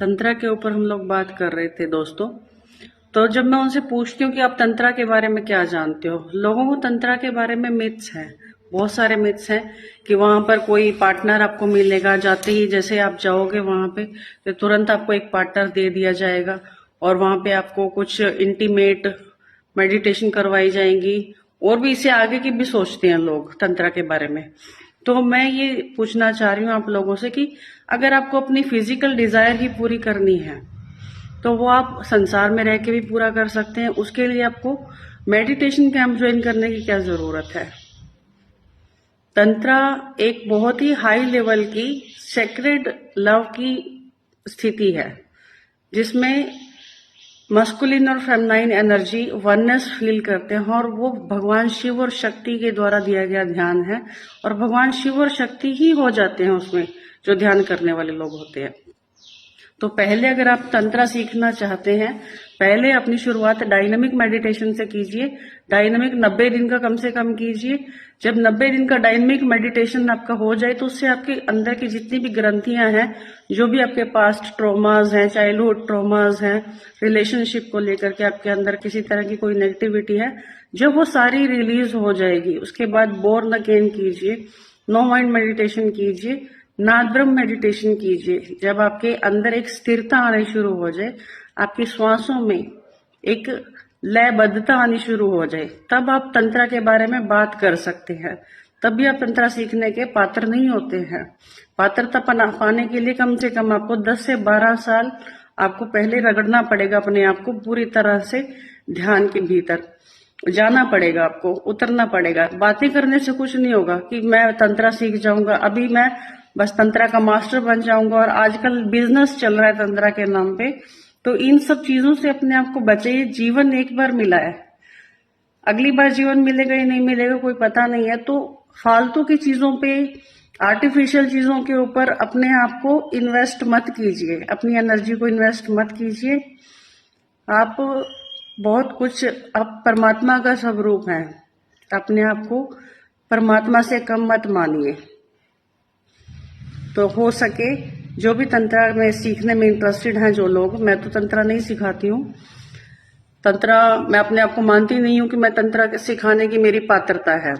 तंत्रा के ऊपर हम लोग बात कर रहे थे दोस्तों। तो जब मैं उनसे पूछती हूँ कि आप तंत्रा के बारे में क्या जानते हो, लोगों को तंत्रा के बारे में मिथ्स है, बहुत सारे मिथ्स हैं कि वहां पर कोई पार्टनर आपको मिलेगा, जाते ही जैसे आप जाओगे वहां पे तो तुरंत आपको एक पार्टनर दे दिया जाएगा और वहां पे आपको कुछ इंटीमेट मेडिटेशन करवाई जाएंगी, और भी इससे आगे की भी सोचते हैं लोग तंत्रा के बारे में। तो मैं ये पूछना चाह रही हूँ आप लोगों से कि अगर आपको अपनी फिजिकल डिजायर ही पूरी करनी है तो वो आप संसार में रह के भी पूरा कर सकते हैं। उसके लिए आपको मेडिटेशन कैंप ज्वाइन करने की क्या जरूरत है। तंत्रा एक बहुत ही हाई लेवल की सेक्रेड लव की स्थिति है जिसमें मस्कुलिन और फेमिनाइन एनर्जी वननेस फील करते हैं, और वो भगवान शिव और शक्ति के द्वारा दिया गया ध्यान है, और भगवान शिव और शक्ति ही हो जाते हैं उसमें जो ध्यान करने वाले लोग होते हैं। तो पहले अगर आप तंत्रा सीखना चाहते हैं, पहले अपनी शुरुआत डायनामिक मेडिटेशन से कीजिए। डायनामिक 90 दिन का कम से कम कीजिए। जब 90 दिन का डायनामिक मेडिटेशन आपका हो जाए तो उससे आपके अंदर की जितनी भी ग्रंथियां हैं, जो भी आपके पास्ट ट्रॉमाज हैं, चाइल्डहुड ट्रॉमाज हैं, रिलेशनशिप को लेकर के आपके अंदर किसी तरह की कोई नेगेटिविटी है, जब वो सारी रिलीज हो जाएगी उसके बाद बोर्न अगेन कीजिए, नो माइंड मेडिटेशन कीजिए, नादब्रह्म मेडिटेशन कीजिए। जब आपके अंदर एक स्थिरता आनी शुरू हो जाए, आपकी श्वासों में एक लयबद्धता आनी शुरू हो जाए, तब आप तंत्रा के बारे में बात कर सकते हैं। तब भी आप तंत्रा सीखने के पात्र नहीं होते हैं। पात्रता पाने के लिए कम से कम आपको 10 से 12 साल आपको पहले रगड़ना पड़ेगा अपने आप को, पूरी तरह से ध्यान के भीतर जाना पड़ेगा, आपको उतरना पड़ेगा। बातें करने से कुछ नहीं होगा कि मैं तंत्रा सीख जाऊंगा, अभी मैं बस तंत्रा का मास्टर बन जाऊंगा, और आजकल बिजनेस चल रहा है तंत्रा के नाम पे। तो इन सब चीजों से अपने आप को बचाइए। जीवन एक बार मिला है, अगली बार जीवन मिलेगा या नहीं मिलेगा कोई पता नहीं है। तो फालतू की चीजों पे, आर्टिफिशियल चीजों के ऊपर अपने आप को इन्वेस्ट मत कीजिए, अपनी एनर्जी को इन्वेस्ट मत कीजिए। आप बहुत कुछ, आप परमात्मा का स्वरूप है, अपने आप को परमात्मा से कम मत मानिए। तो हो सके जो भी तंत्रा में सीखने में इंटरेस्टेड हैं जो लोग, मैं तो तंत्रा नहीं सिखाती हूँ, तंत्रा मैं अपने आप को मानती नहीं हूँ कि मैं तंत्रा सिखाने की मेरी पात्रता है,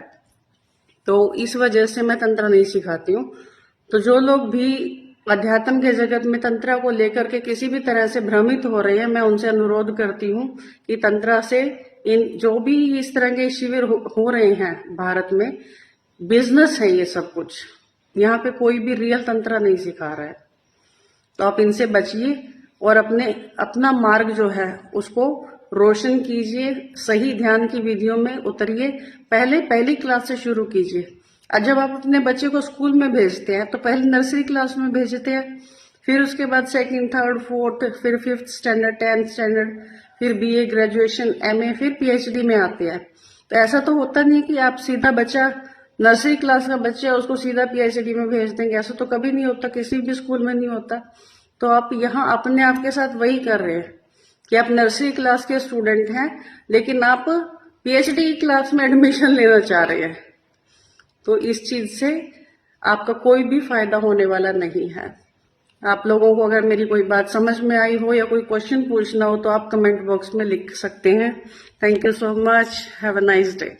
तो इस वजह से मैं तंत्रा नहीं सिखाती हूँ। तो जो लोग भी अध्यात्म के जगत में तंत्रा को लेकर के किसी भी तरह से भ्रमित हो रहे हैं, मैं उनसे अनुरोध करती हूँ कि तंत्रा से इन जो भी इस तरह के शिविर हो रहे हैं भारत में, बिजनेस है ये सब कुछ, यहाँ पे कोई भी रियल तंत्रा नहीं सिखा रहा है। तो आप इनसे बचिए और अपना मार्ग जो है उसको रोशन कीजिए, सही ध्यान की विधियों में उतरिए। पहली क्लास से शुरू कीजिए। और जब आप अपने बच्चे को स्कूल में भेजते हैं तो पहले नर्सरी क्लास में भेजते हैं, फिर उसके बाद 2nd, 3rd, 4th, फिर 5th स्टैंडर्ड, 10th स्टैंडर्ड, फिर BA, ग्रेजुएशन, MA, फिर PhD में आते हैं। तो ऐसा तो होता नहीं कि आप सीधा बच्चा, नर्सरी क्लास का बच्चा उसको सीधा PhD में भेज देंगे, ऐसा तो कभी नहीं होता, किसी भी स्कूल में नहीं होता। तो आप यहाँ अपने आप के साथ वही कर रहे हैं कि आप नर्सरी क्लास के स्टूडेंट हैं, लेकिन आप PhD क्लास में एडमिशन लेना चाह रहे हैं। तो इस चीज से आपका कोई भी फायदा होने वाला नहीं है। आप लोगों को अगर मेरी कोई बात समझ में आई हो या कोई क्वेश्चन पूछना हो तो आप कमेंट बॉक्स में लिख सकते हैं। Thank you so much. Have a nice day.